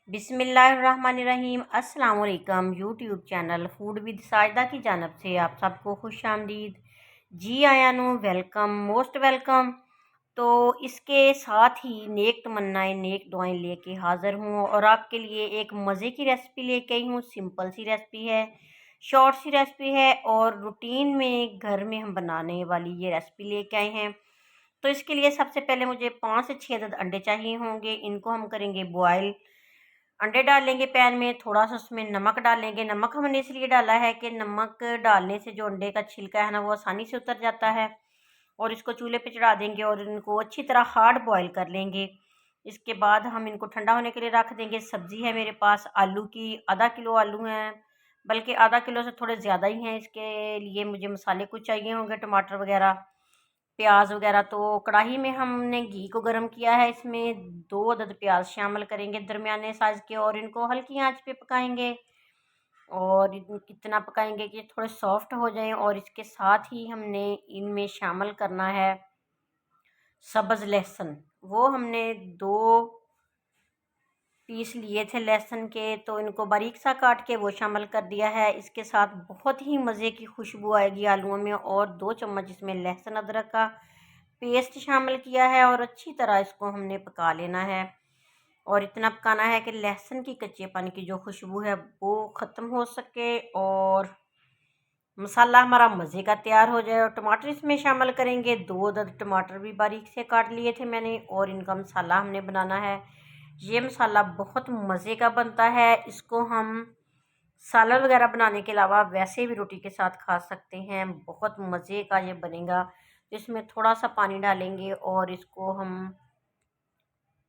बिस्मिल्लाहिर्रहमानिर्रहीम। अस्सलाम वालेकुम। YouTube channel food with Sajda की जानब से आप सबको खुश आमदीद। जी आया नो वेलकम, मोस्ट वेलकम। तो इसके साथ ही नेक तमन्नाएं नेक दुआएं लेके हाज़िर हूँ और आपके लिए एक मज़े की रेसिपी लेके आई हूँ। सिंपल सी रेसिपी है, शॉर्ट सी रेसिपी है और रूटीन में घर में हम बनाने वाली ये रेसिपी लेके आए हैं। तो इसके लिए सबसे पहले मुझे 5 से 6 अदद अंडे चाहिए होंगे। इनको हम करेंगे बॉयल। अंडे डालेंगे पैन में, थोड़ा सा उसमें नमक डालेंगे। नमक हमने इसलिए डाला है कि नमक डालने से जो अंडे का छिलका है ना वो आसानी से उतर जाता है। और इसको चूल्हे पे चढ़ा देंगे और इनको अच्छी तरह हार्ड बॉयल कर लेंगे। इसके बाद हम इनको ठंडा होने के लिए रख देंगे। सब्ज़ी है मेरे पास आलू की, आधा किलो आलू हैं, बल्कि आधा किलो से थोड़े ज़्यादा ही हैं। इसके लिए मुझे मसाले कुछ चाहिए होंगे, टमाटर वगैरह, प्याज वगैरह। तो कढ़ाई में हमने घी को गर्म किया है, इसमें 2 अदद प्याज शामिल करेंगे दरमियाने साइज़ के और इनको हल्की आंच पे पकाएंगे। और इतना पकाएंगे कि थोड़े सॉफ्ट हो जाएं। और इसके साथ ही हमने इनमें शामिल करना है सब्ज़ लहसुन। वो हमने 2 पीस लिए थे लहसुन के, तो इनको बारीक सा काट के वो शामिल कर दिया है। इसके साथ बहुत ही मज़े की खुशबू आएगी आलूओं में। और 2 चम्मच इसमें लहसुन अदरक का पेस्ट शामिल किया है और अच्छी तरह इसको हमने पका लेना है। और इतना पकाना है कि लहसुन की कच्चेपन की जो खुशबू है वो ख़त्म हो सके और मसाला हमारा मज़े का तैयार हो जाए। और टमाटर इसमें शामिल करेंगे, 2 अदद टमाटर भी बारीक से काट लिए थे मैंने। और इनका मसाला हमने बनाना है। ये मसाला बहुत मज़े का बनता है। इसको हम सालन वगैरह बनाने के अलावा वैसे भी रोटी के साथ खा सकते हैं। बहुत मज़े का ये बनेगा। तो इसमें थोड़ा सा पानी डालेंगे और इसको हम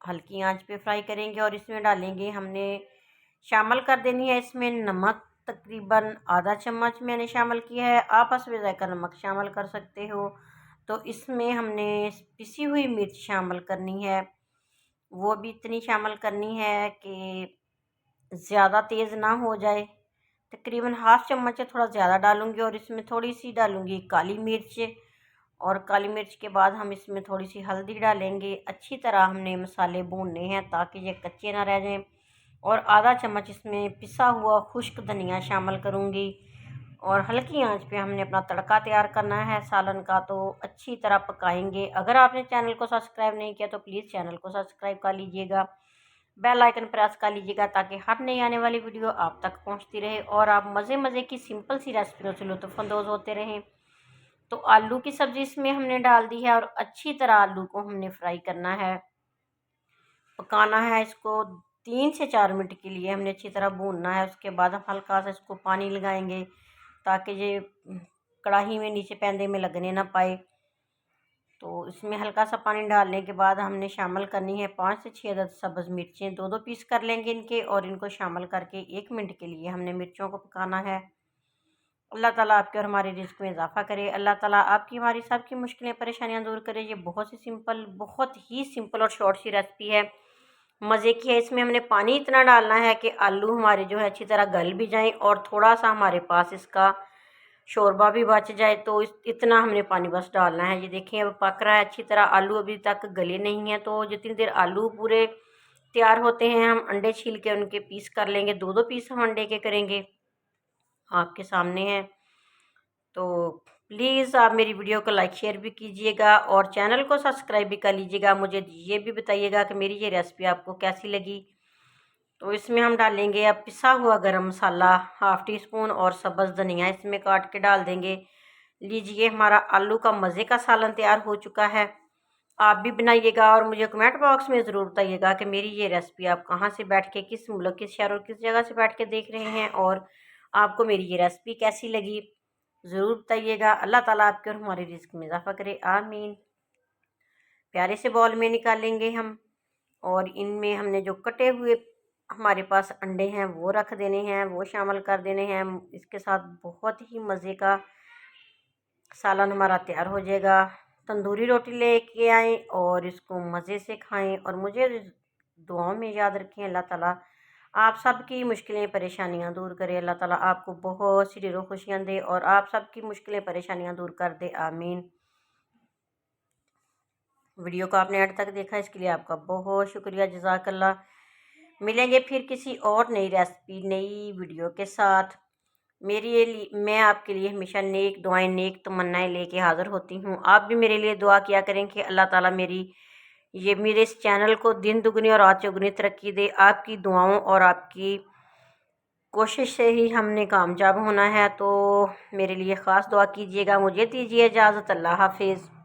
हल्की आंच पे फ्राई करेंगे। और इसमें डालेंगे, हमने शामिल कर देनी है इसमें नमक, तकरीबन आधा चम्मच मैंने शामिल किया है। आप हस्बे ज़ायक़ा नमक शामिल कर सकते हो। तो इसमें हमने पिसी हुई मिर्च शामिल करनी है, वो भी इतनी शामिल करनी है कि ज़्यादा तेज़ ना हो जाए। तकरीबन हाफ़ चम्मच से थोड़ा ज़्यादा डालूँगी। और इसमें थोड़ी सी डालूँगी काली मिर्च। और काली मिर्च के बाद हम इसमें थोड़ी सी हल्दी डालेंगे। अच्छी तरह हमने मसाले भूनने हैं ताकि ये कच्चे ना रह जाएं। और आधा चम्मच इसमें पिसा हुआ खुश्क धनिया शामिल करूँगी। और हल्की आंच पे हमने अपना तड़का तैयार करना है सालन का। तो अच्छी तरह पकाएंगे। अगर आपने चैनल को सब्सक्राइब नहीं किया तो प्लीज़ चैनल को सब्सक्राइब कर लीजिएगा, बेल आइकन प्रेस कर लीजिएगा ताकि हर नई आने वाली वीडियो आप तक पहुंचती रहे और आप मज़े मज़े की सिंपल सी रेसिपियों से लुत्फ़अंदोज़ होते रहें। तो आलू की सब्ज़ी इसमें हमने डाल दी है और अच्छी तरह आलू को हमने फ्राई करना है, पकाना है। इसको 3 से 4 मिनट के लिए हमने अच्छी तरह भूनना है। उसके बाद हम हल्का सा इसको पानी लगाएंगे ताकि ये कढ़ाई में नीचे पैंदे में लगने ना पाए। तो इसमें हल्का सा पानी डालने के बाद हमने शामिल करनी है 5 से 6 अदद सब्ज़ मिर्चें। 2-2 पीस कर लेंगे इनके और इनको शामिल करके 1 मिनट के लिए हमने मिर्चों को पकाना है। अल्लाह ताला आपके और हमारे रिज़्क़ में इजाफ़ा करे। अल्लाह ताला आपकी हमारी सबकी मुश्किलें परेशानियां दूर करे। ये बहुत ही सिंपल और शॉर्ट सी रेसिपी है, मज़े की है। इसमें हमने पानी इतना डालना है कि आलू हमारे जो है अच्छी तरह गल भी जाएं और थोड़ा सा हमारे पास इसका शोरबा भी बच जाए। तो इतना हमने पानी बस डालना है। ये देखिए अब पक रहा है अच्छी तरह, आलू अभी तक गले नहीं हैं। तो जितनी देर आलू पूरे तैयार होते हैं हम अंडे छील के उनके पीस कर लेंगे। 2-2 पीस हम अंडे के करेंगे, आपके सामने है। तो प्लीज़ आप मेरी वीडियो को लाइक शेयर भी कीजिएगा और चैनल को सब्सक्राइब भी कर लीजिएगा। मुझे ये भी बताइएगा कि मेरी ये रेसिपी आपको कैसी लगी। तो इसमें हम डालेंगे अब पिसा हुआ गरम मसाला हाफ़ टी स्पून और सब्ज़ धनिया इसमें काट के डाल देंगे। लीजिए हमारा आलू का मज़े का सालन तैयार हो चुका है। आप भी बनाइएगा और मुझे कमेंट बॉक्स में ज़रूर बताइएगा कि मेरी ये रेसिपी आप कहाँ से बैठ के, किस मुल्क, किस शहर और किस जगह से बैठ के देख रहे हैं और आपको मेरी ये रेसिपी कैसी लगी, ज़रूर बताइएगा। अल्लाह ताला आपके और हमारे रिज़्क़ में इज़ाफ़ा करे, आमीन। प्यारे से बॉल में निकालेंगे हम और इनमें हमने जो कटे हुए हमारे पास अंडे हैं वो रख देने हैं, वो शामिल कर देने हैं। इसके साथ बहुत ही मज़े का सालन हमारा तैयार हो जाएगा। तंदूरी रोटी लेके आएँ और इसको मज़े से खाएं और मुझे दुआओं में याद रखें। अल्लाह ताला आप सबकी मुश्किलें परेशानियां दूर करे। अल्लाह ताला आपको बहुत सी ढेरों खुशियां दे और आप सबकी मुश्किलें परेशानियां दूर कर दे, आमीन। वीडियो को आपने अंत तक देखा इसके लिए आपका बहुत शुक्रिया, जज़ाकल्लाह। मिलेंगे फिर किसी और नई रेसिपी नई वीडियो के साथ। मैं आपके लिए हमेशा नेक दुआएं नेक तमन्नाएं लेके हाज़िर होती हूँ। आप भी मेरे लिए दुआ किया करें कि अल्लाह ताला मेरे इस चैनल को दिन दुगनी और रात चौगुनी तरक्की दे। आपकी दुआओं और आपकी कोशिश से ही हमने कामयाब होना है, तो मेरे लिए ख़ास दुआ कीजिएगा। मुझे दीजिए इजाज़त। अल्लाह हाफिज़।